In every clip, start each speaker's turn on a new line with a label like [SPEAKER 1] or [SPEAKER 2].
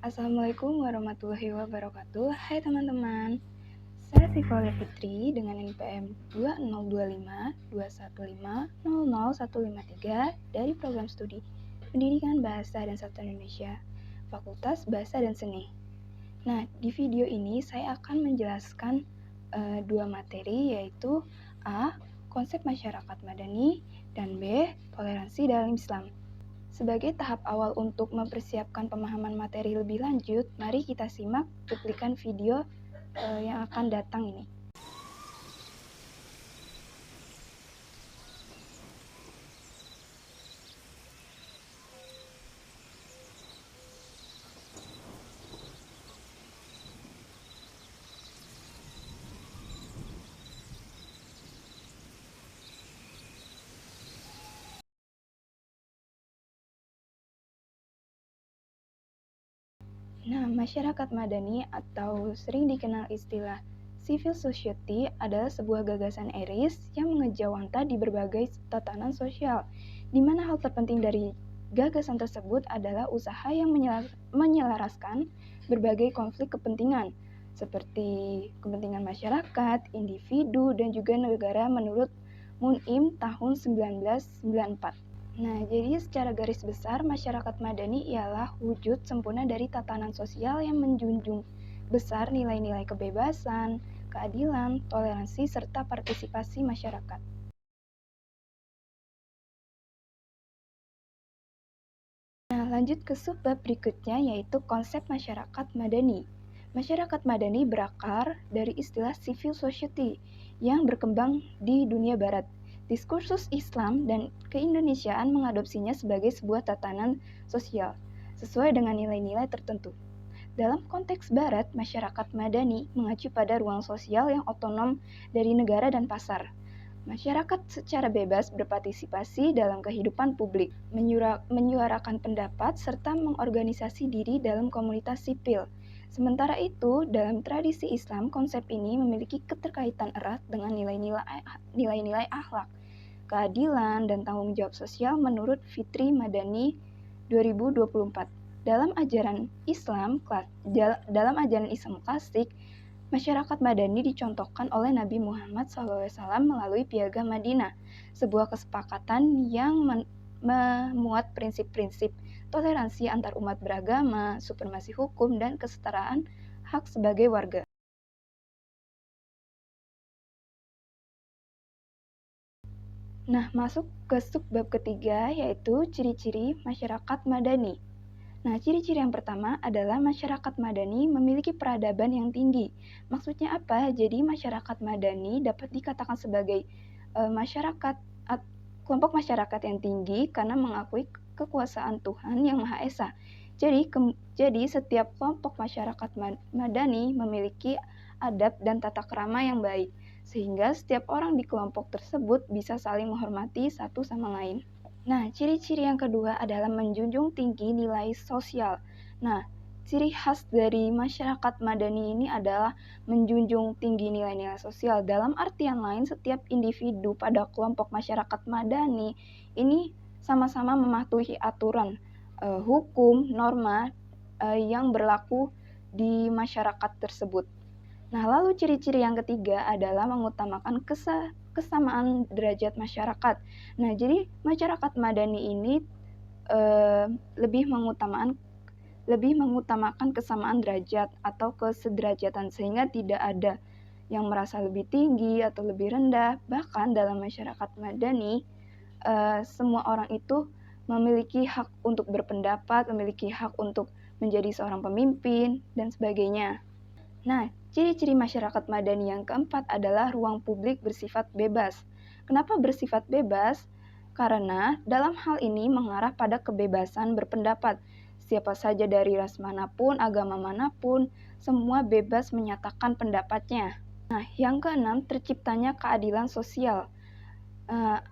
[SPEAKER 1] Assalamualaikum warahmatullahi wabarakatuh. Hai teman-teman, saya Sivalia Fitri dengan NPM 202521500153 dari Program Studi Pendidikan Bahasa dan Sastra Indonesia, Fakultas Bahasa dan Seni. Nah, di video ini saya akan menjelaskan dua materi, yaitu A. Konsep masyarakat madani, dan B. Toleransi dalam Islam. Sebagai tahap awal untuk mempersiapkan pemahaman materi lebih lanjut, mari kita simak cuplikan video yang akan datang ini. Nah, masyarakat madani atau sering dikenal istilah civil society adalah sebuah gagasan eris yang mengejawantah di berbagai tatanan sosial, di mana hal terpenting dari gagasan tersebut adalah usaha yang menyelaraskan berbagai konflik kepentingan, seperti kepentingan masyarakat, individu, dan juga negara menurut Mun'im tahun 1994. Nah, jadi secara garis besar, masyarakat madani ialah wujud sempurna dari tatanan sosial yang menjunjung besar nilai-nilai kebebasan, keadilan, toleransi, serta partisipasi masyarakat. Nah, lanjut ke subbab berikutnya, yaitu konsep masyarakat madani. Masyarakat madani berakar dari istilah civil society yang berkembang di dunia barat. Diskursus Islam dan keindonesiaan mengadopsinya sebagai sebuah tatanan sosial, sesuai dengan nilai-nilai tertentu. Dalam konteks barat, masyarakat madani mengacu pada ruang sosial yang otonom dari negara dan pasar. Masyarakat secara bebas berpartisipasi dalam kehidupan publik, menyuarakan pendapat, serta mengorganisasi diri dalam komunitas sipil. Sementara itu, dalam tradisi Islam, konsep ini memiliki keterkaitan erat dengan nilai-nilai akhlak, keadilan, dan tanggung jawab sosial menurut Fitri Madani 2024. Dalam ajaran Islam klasik, masyarakat madani dicontohkan oleh Nabi Muhammad SAW melalui Piagam Madinah, sebuah kesepakatan yang memuat prinsip-prinsip toleransi antar umat beragama, supremasi hukum, dan kesetaraan hak sebagai warga. Nah, masuk ke subbab ketiga, yaitu ciri-ciri masyarakat madani. Nah, ciri-ciri yang pertama adalah masyarakat madani memiliki peradaban yang tinggi. Maksudnya apa? Jadi masyarakat madani dapat dikatakan sebagai kelompok masyarakat yang tinggi karena mengakui kekuasaan Tuhan Yang Maha Esa. Jadi setiap kelompok masyarakat madani memiliki adab dan tata krama yang baik, sehingga setiap orang di kelompok tersebut bisa saling menghormati satu sama lain. Nah, ciri-ciri yang kedua adalah menjunjung tinggi nilai sosial. Nah, ciri khas dari masyarakat madani ini adalah menjunjung tinggi nilai-nilai sosial. Dalam artian lain, setiap individu pada kelompok masyarakat madani ini sama-sama mematuhi aturan, hukum, norma yang berlaku di masyarakat tersebut. Nah, lalu ciri-ciri yang ketiga adalah mengutamakan kesamaan derajat masyarakat. Nah, jadi masyarakat madani ini lebih mengutamakan kesamaan derajat atau kesederajatan, sehingga tidak ada yang merasa lebih tinggi atau lebih rendah. Bahkan dalam masyarakat madani, semua orang itu memiliki hak untuk berpendapat, memiliki hak untuk menjadi seorang pemimpin, dan sebagainya. Nah, ciri-ciri masyarakat madani yang keempat adalah ruang publik bersifat bebas. Kenapa bersifat bebas? Karena dalam hal ini mengarah pada kebebasan berpendapat. Siapa saja dari ras manapun, agama manapun, semua bebas menyatakan pendapatnya. Nah, yang keenam, terciptanya keadilan sosial.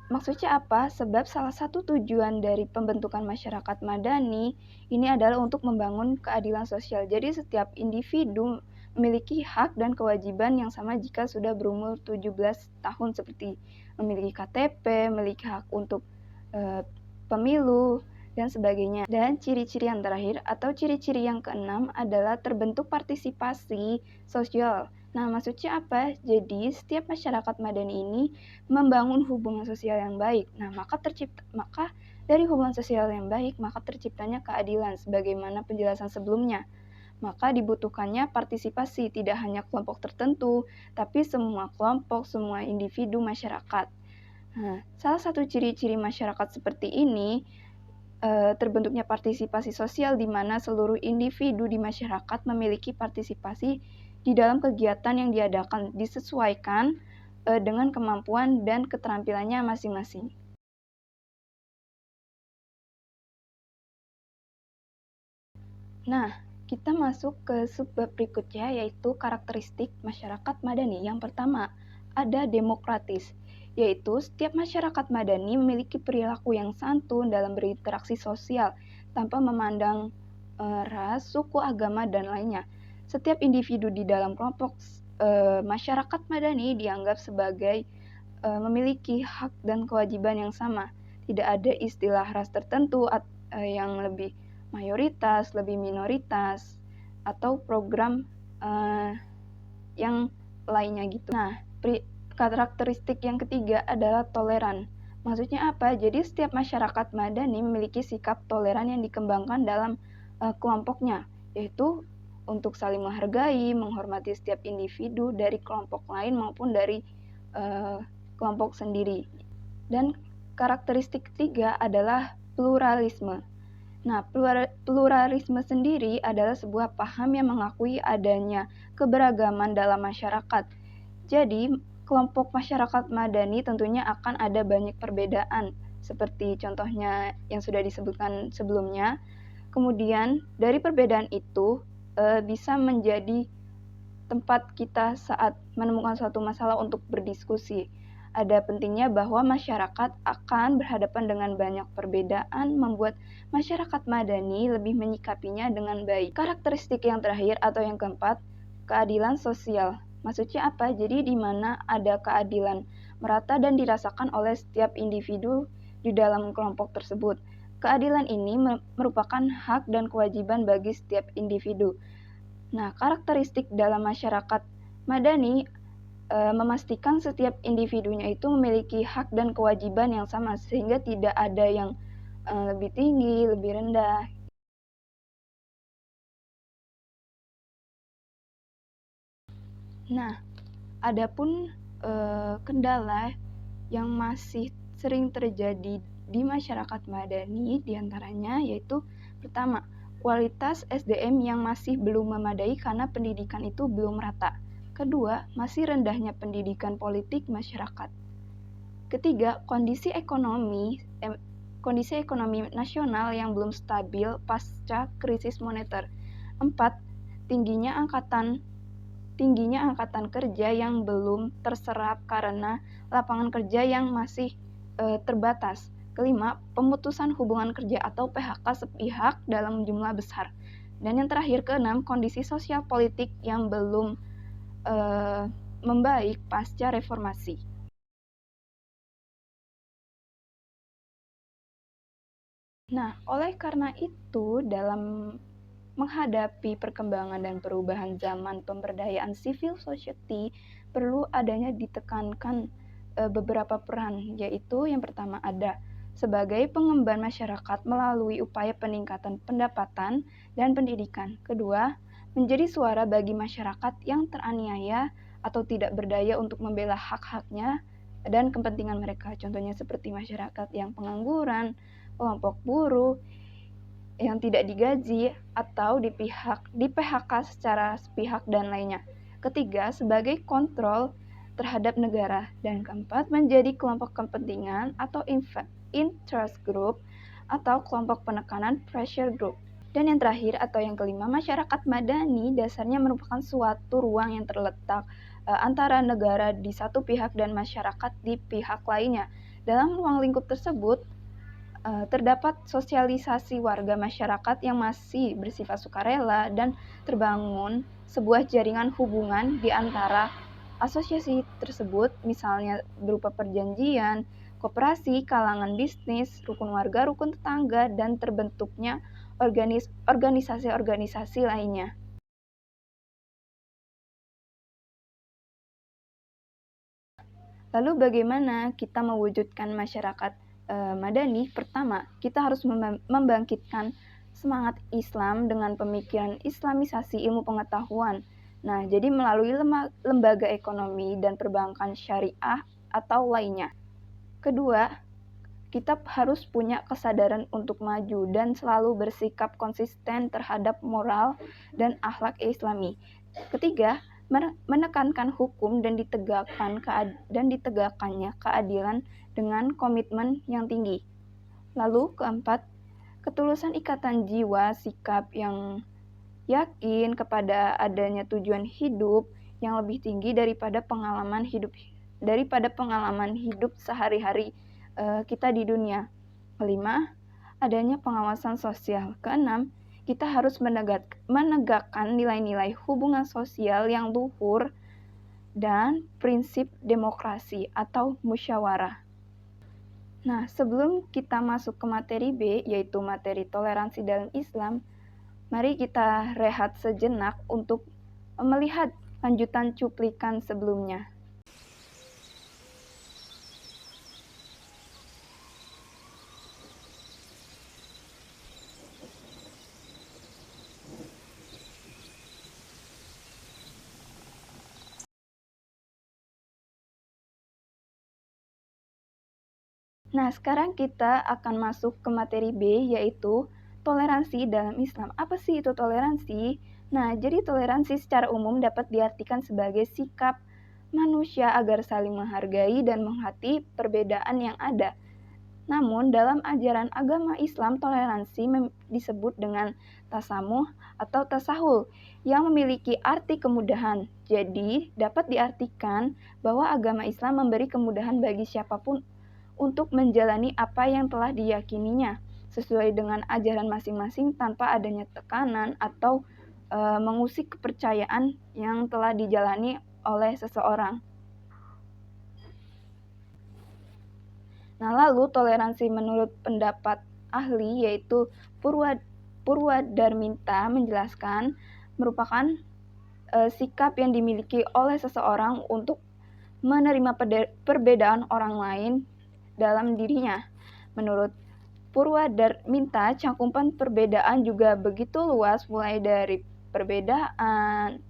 [SPEAKER 1] Maksudnya apa? Sebab salah satu tujuan dari pembentukan masyarakat madani ini adalah untuk membangun keadilan sosial. Jadi setiap individu memiliki hak dan kewajiban yang sama jika sudah berumur 17 tahun, seperti memiliki KTP, memiliki hak untuk pemilu, dan sebagainya. Dan ciri-ciri yang terakhir atau ciri-ciri yang keenam adalah terbentuk partisipasi sosial. Nah, maksudnya apa? Jadi, setiap masyarakat madani ini membangun hubungan sosial yang baik. Nah, maka dari hubungan sosial yang baik, maka terciptanya keadilan sebagaimana penjelasan sebelumnya. Maka dibutuhkannya partisipasi tidak hanya kelompok tertentu, tapi semua kelompok, semua individu masyarakat. Nah, salah satu ciri-ciri masyarakat seperti ini terbentuknya partisipasi sosial di mana seluruh individu di masyarakat memiliki partisipasi di dalam kegiatan yang diadakan disesuaikan dengan kemampuan dan keterampilannya masing-masing. Nah, kita masuk ke subbab berikutnya yaitu karakteristik masyarakat madani. Yang pertama, ada demokratis, yaitu setiap masyarakat madani memiliki perilaku yang santun dalam berinteraksi sosial tanpa memandang ras, suku, agama, dan lainnya. Setiap individu di dalam kelompok masyarakat madani dianggap sebagai memiliki hak dan kewajiban yang sama. Tidak ada istilah ras tertentu yang lebih mayoritas, lebih minoritas, atau program yang lainnya gitu. Nah, karakteristik yang ketiga adalah toleran. Maksudnya apa? Jadi setiap masyarakat madani memiliki sikap toleran yang dikembangkan dalam kelompoknya, yaitu untuk saling menghargai, menghormati setiap individu dari kelompok lain maupun dari kelompok sendiri. Dan karakteristik ketiga adalah pluralisme. Nah, pluralisme sendiri adalah sebuah paham yang mengakui adanya keberagaman dalam masyarakat. Jadi, kelompok masyarakat madani tentunya akan ada banyak perbedaan, seperti contohnya yang sudah disebutkan sebelumnya. Kemudian, dari perbedaan itu bisa menjadi tempat kita saat menemukan suatu masalah untuk berdiskusi. Ada pentingnya bahwa masyarakat akan berhadapan dengan banyak perbedaan, membuat masyarakat madani lebih menyikapinya dengan baik. Karakteristik yang terakhir atau yang keempat, keadilan sosial. Maksudnya apa? Jadi di mana ada keadilan merata dan dirasakan oleh setiap individu di dalam kelompok tersebut. Keadilan ini merupakan hak dan kewajiban bagi setiap individu. Nah, karakteristik dalam masyarakat madani memastikan setiap individunya itu memiliki hak dan kewajiban yang sama sehingga tidak ada yang lebih tinggi, lebih rendah. Nah, adapun kendala yang masih sering terjadi di masyarakat madani diantaranya yaitu pertama, kualitas SDM yang masih belum memadai karena pendidikan itu belum rata. Kedua, masih rendahnya pendidikan politik masyarakat. Ketiga, kondisi ekonomi nasional yang belum stabil pasca krisis moneter. Empat, tingginya angkatan kerja yang belum terserap karena lapangan kerja yang masih terbatas. Kelima, pemutusan hubungan kerja atau PHK sepihak dalam jumlah besar. Dan yang terakhir, keenam, kondisi sosial politik yang belum membaik pasca reformasi. Nah, oleh karena itu, dalam menghadapi perkembangan dan perubahan zaman pemberdayaan civil society, perlu adanya ditekankan beberapa peran, yaitu yang pertama ada sebagai pengemban masyarakat melalui upaya peningkatan pendapatan dan pendidikan. Kedua, menjadi suara bagi masyarakat yang teraniaya atau tidak berdaya untuk membela hak-haknya dan kepentingan mereka. Contohnya seperti masyarakat yang pengangguran, kelompok buruh yang tidak digaji atau di PHK secara sepihak dan lainnya. Ketiga, sebagai kontrol terhadap negara. Dan keempat, menjadi kelompok kepentingan atau interest group atau kelompok penekanan pressure group. Dan yang terakhir atau yang kelima, masyarakat madani dasarnya merupakan suatu ruang yang terletak antara negara di satu pihak dan masyarakat di pihak lainnya. Dalam ruang lingkup tersebut, terdapat sosialisasi warga masyarakat yang masih bersifat sukarela dan terbangun sebuah jaringan hubungan di antara asosiasi tersebut, misalnya berupa perjanjian, koperasi, kalangan bisnis, rukun warga, rukun tetangga, dan terbentuknya organisasi-organisasi lainnya. Lalu bagaimana kita mewujudkan masyarakat madani? Pertama, kita harus membangkitkan semangat Islam dengan pemikiran islamisasi ilmu pengetahuan. Nah, jadi melalui lembaga ekonomi dan perbankan syariah atau lainnya. Kedua, kita harus punya kesadaran untuk maju dan selalu bersikap konsisten terhadap moral dan akhlak Islami. Ketiga, menekankan hukum dan ditegakkannya keadilan dengan komitmen yang tinggi. Lalu keempat, ketulusan ikatan jiwa, sikap yang yakin kepada adanya tujuan hidup yang lebih tinggi daripada pengalaman hidup sehari-hari kita di dunia. Kelima, adanya pengawasan sosial. Keenam, kita harus menegakkan nilai-nilai hubungan sosial yang luhur dan prinsip demokrasi atau musyawarah. Nah, sebelum kita masuk ke materi B, yaitu materi toleransi dalam Islam, mari kita rehat sejenak untuk melihat lanjutan cuplikan sebelumnya. Nah, sekarang kita akan masuk ke materi B, yaitu toleransi dalam Islam. Apa sih itu toleransi? Nah, jadi toleransi secara umum dapat diartikan sebagai sikap manusia agar saling menghargai dan menghormati perbedaan yang ada. Namun, dalam ajaran agama Islam, toleransi disebut dengan tasamuh atau tasahul yang memiliki arti kemudahan. Jadi, dapat diartikan bahwa agama Islam memberi kemudahan bagi siapapun untuk menjalani apa yang telah diyakininya sesuai dengan ajaran masing-masing tanpa adanya tekanan atau mengusik kepercayaan yang telah dijalani oleh seseorang. Nah, lalu toleransi menurut pendapat ahli yaitu Purwadarminta menjelaskan merupakan sikap yang dimiliki oleh seseorang untuk menerima perbedaan orang lain dalam dirinya. Menurut Purwadarminta, cakupan perbedaan juga begitu luas, mulai dari perbedaan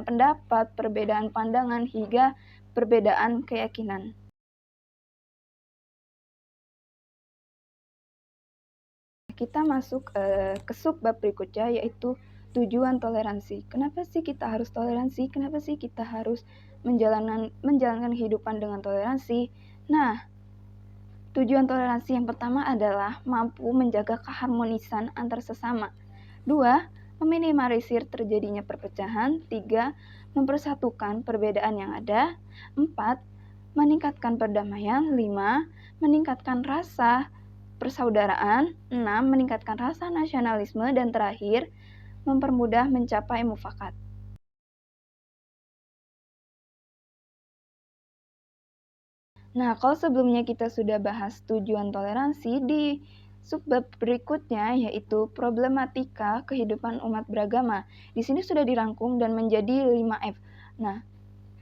[SPEAKER 1] pendapat, perbedaan pandangan, hingga perbedaan keyakinan. Kita masuk ke subbab berikutnya, yaitu tujuan toleransi. Kenapa sih kita harus toleransi? Kenapa sih kita harus menjalankan kehidupan dengan toleransi? Nah, tujuan toleransi yang pertama adalah mampu menjaga keharmonisan antar sesama. 2. Meminimalisir terjadinya perpecahan. 3. Mempersatukan perbedaan yang ada. 4. Meningkatkan perdamaian. 5. Meningkatkan rasa persaudaraan. 6. Meningkatkan rasa nasionalisme. Dan terakhir, mempermudah mencapai mufakat. Nah, kalau sebelumnya kita sudah bahas tujuan toleransi, di subbab berikutnya yaitu problematika kehidupan umat beragama. Di sini sudah dirangkum dan menjadi 5F. Nah,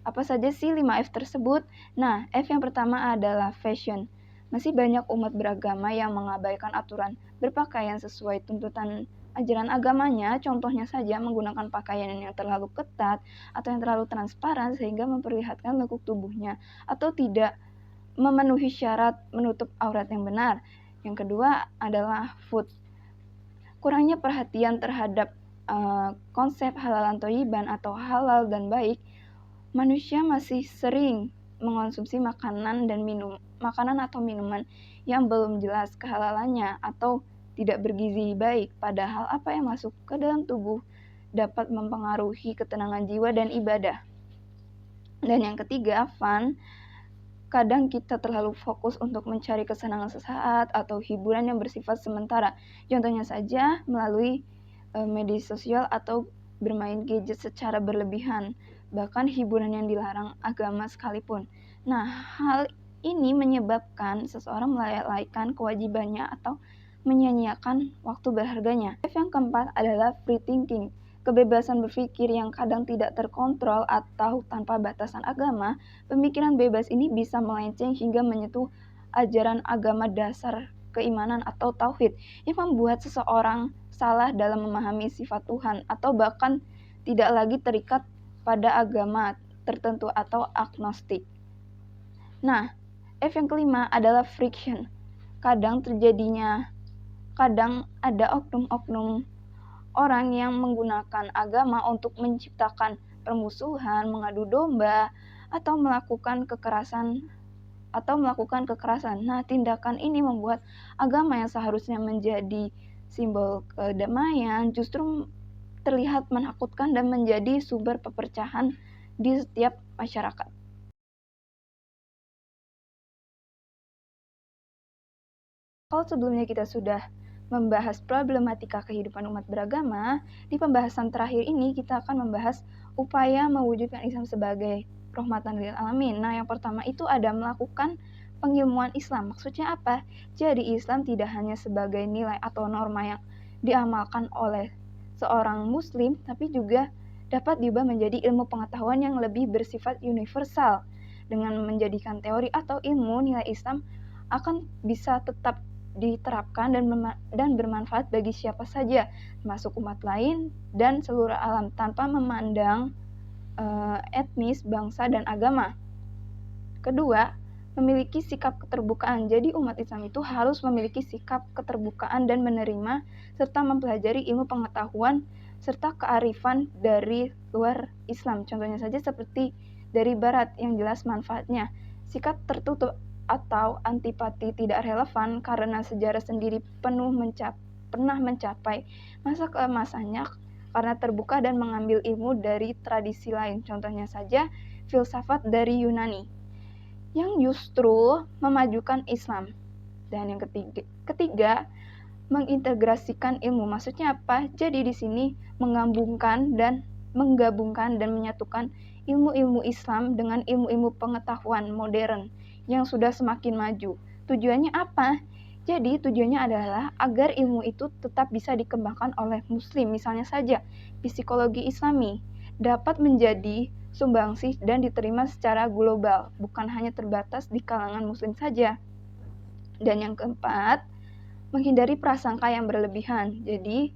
[SPEAKER 1] apa saja sih 5F tersebut? Nah, F yang pertama adalah fashion. Masih banyak umat beragama yang mengabaikan aturan berpakaian sesuai tuntutan ajaran agamanya, contohnya saja menggunakan pakaian yang terlalu ketat atau yang terlalu transparan sehingga memperlihatkan lekuk tubuhnya, atau tidak memenuhi syarat menutup aurat yang benar. Yang kedua adalah food. Kurangnya perhatian terhadap konsep halalan thayyiban atau halal dan baik. Manusia masih sering mengonsumsi makanan atau minuman yang belum jelas kehalalannya atau tidak bergizi baik, padahal apa yang masuk ke dalam tubuh dapat mempengaruhi ketenangan jiwa dan ibadah. Dan yang ketiga, fun. Kadang kita terlalu fokus untuk mencari kesenangan sesaat atau hiburan yang bersifat sementara. Contohnya saja melalui media sosial atau bermain gadget secara berlebihan, bahkan hiburan yang dilarang agama sekalipun. Nah, hal Ini menyebabkan seseorang melalaikan kewajibannya atau menyanyiakan waktu berharganya. Yang keempat adalah free thinking. Kebebasan berpikir yang kadang tidak terkontrol atau tanpa batasan agama, pemikiran bebas ini bisa melenceng hingga menyentuh ajaran agama dasar keimanan atau tauhid yang membuat seseorang salah dalam memahami sifat Tuhan atau bahkan tidak lagi terikat pada agama tertentu atau agnostik. Nah, yang kelima adalah friction. Kadang ada oknum-oknum orang yang menggunakan agama untuk menciptakan permusuhan, mengadu domba, atau melakukan kekerasan. Nah, tindakan ini membuat agama yang seharusnya menjadi simbol kedamaian justru terlihat menakutkan dan menjadi sumber perpecahan di setiap masyarakat. Kalau sebelumnya kita sudah membahas problematika kehidupan umat beragama, di pembahasan terakhir ini kita akan membahas upaya mewujudkan Islam sebagai rahmatan lil alamin. Nah, yang pertama itu ada melakukan pengilmuan Islam. Maksudnya apa? Jadi Islam tidak hanya sebagai nilai atau norma yang diamalkan oleh seorang muslim, tapi juga dapat diubah menjadi ilmu pengetahuan yang lebih bersifat universal. Dengan menjadikan teori atau ilmu, nilai Islam akan bisa tetap diterapkan dan bermanfaat bagi siapa saja, termasuk umat lain dan seluruh alam tanpa memandang etnis, bangsa, dan agama. Kedua, memiliki sikap keterbukaan. Jadi umat Islam itu harus memiliki sikap keterbukaan dan menerima serta mempelajari ilmu pengetahuan serta kearifan dari luar Islam. Contohnya saja seperti dari barat yang jelas manfaatnya. Sikap tertutup atau antipati tidak relevan karena sejarah sendiri pernah mencapai masa keemasannya karena terbuka dan mengambil ilmu dari tradisi lain. Contohnya saja filsafat dari Yunani yang justru memajukan Islam. Dan yang ketiga mengintegrasikan ilmu. Maksudnya apa? Jadi di sini menggabungkan dan menyatukan ilmu-ilmu Islam dengan ilmu-ilmu pengetahuan modern yang sudah semakin maju. Tujuannya apa? Jadi tujuannya adalah agar ilmu itu tetap bisa dikembangkan oleh muslim. Misalnya saja, psikologi Islami dapat menjadi sumbangsih dan diterima secara global, bukan hanya terbatas di kalangan muslim saja. Dan yang keempat, menghindari prasangka yang berlebihan. Jadi,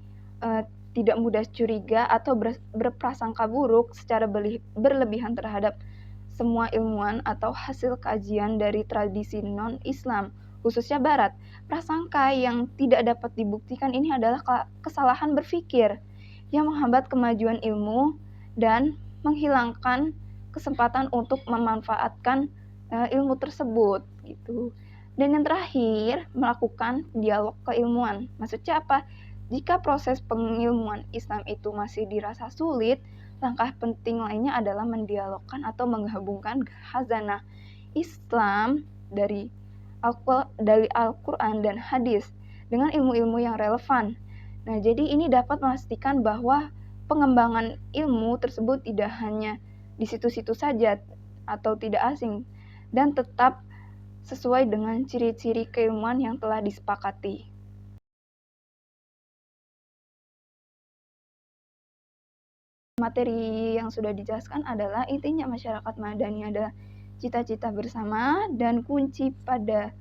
[SPEAKER 1] tidak mudah curiga atau berprasangka buruk secara berlebihan terhadap semua ilmuwan atau hasil kajian dari tradisi non-Islam, khususnya Barat. Prasangka yang tidak dapat dibuktikan ini adalah kesalahan berpikir yang menghambat kemajuan ilmu dan menghilangkan kesempatan untuk memanfaatkan ilmu tersebut gitu. Dan yang terakhir, melakukan dialog keilmuan. Maksudnya apa? Jika proses pengilmuan Islam itu masih dirasa sulit, langkah penting lainnya adalah mendialogkan atau menggabungkan khazanah Islam dari Al-Quran dan hadis dengan ilmu-ilmu yang relevan. Nah, jadi ini dapat memastikan bahwa pengembangan ilmu tersebut tidak hanya di situ-situ saja atau tidak asing, dan tetap sesuai dengan ciri-ciri keilmuan yang telah disepakati. Materi yang sudah dijelaskan adalah intinya masyarakat madani adalah cita-cita bersama dan kuncinya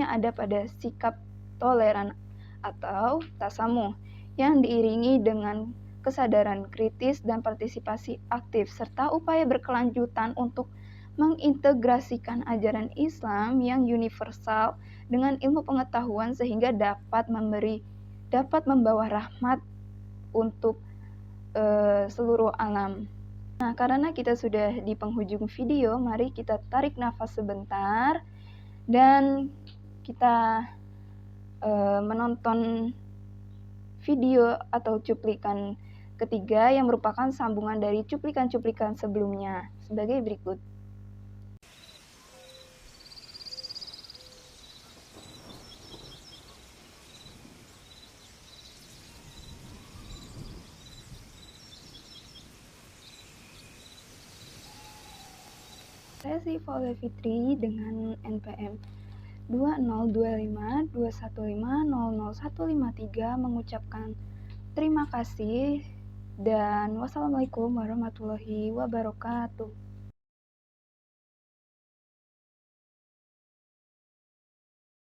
[SPEAKER 1] ada pada sikap toleran atau tasamuh yang diiringi dengan kesadaran kritis dan partisipasi aktif serta upaya berkelanjutan untuk mengintegrasikan ajaran Islam yang universal dengan ilmu pengetahuan sehingga dapat membawa rahmat untuk seluruh alam. Nah, karena kita sudah di penghujung video, mari kita tarik nafas sebentar dan kita menonton video atau cuplikan ketiga yang merupakan sambungan dari cuplikan-cuplikan sebelumnya sebagai berikut. Saya Syifa Aulia Fitri dengan NPM 202521500153 mengucapkan terima kasih dan wassalamualaikum warahmatullahi wabarakatuh.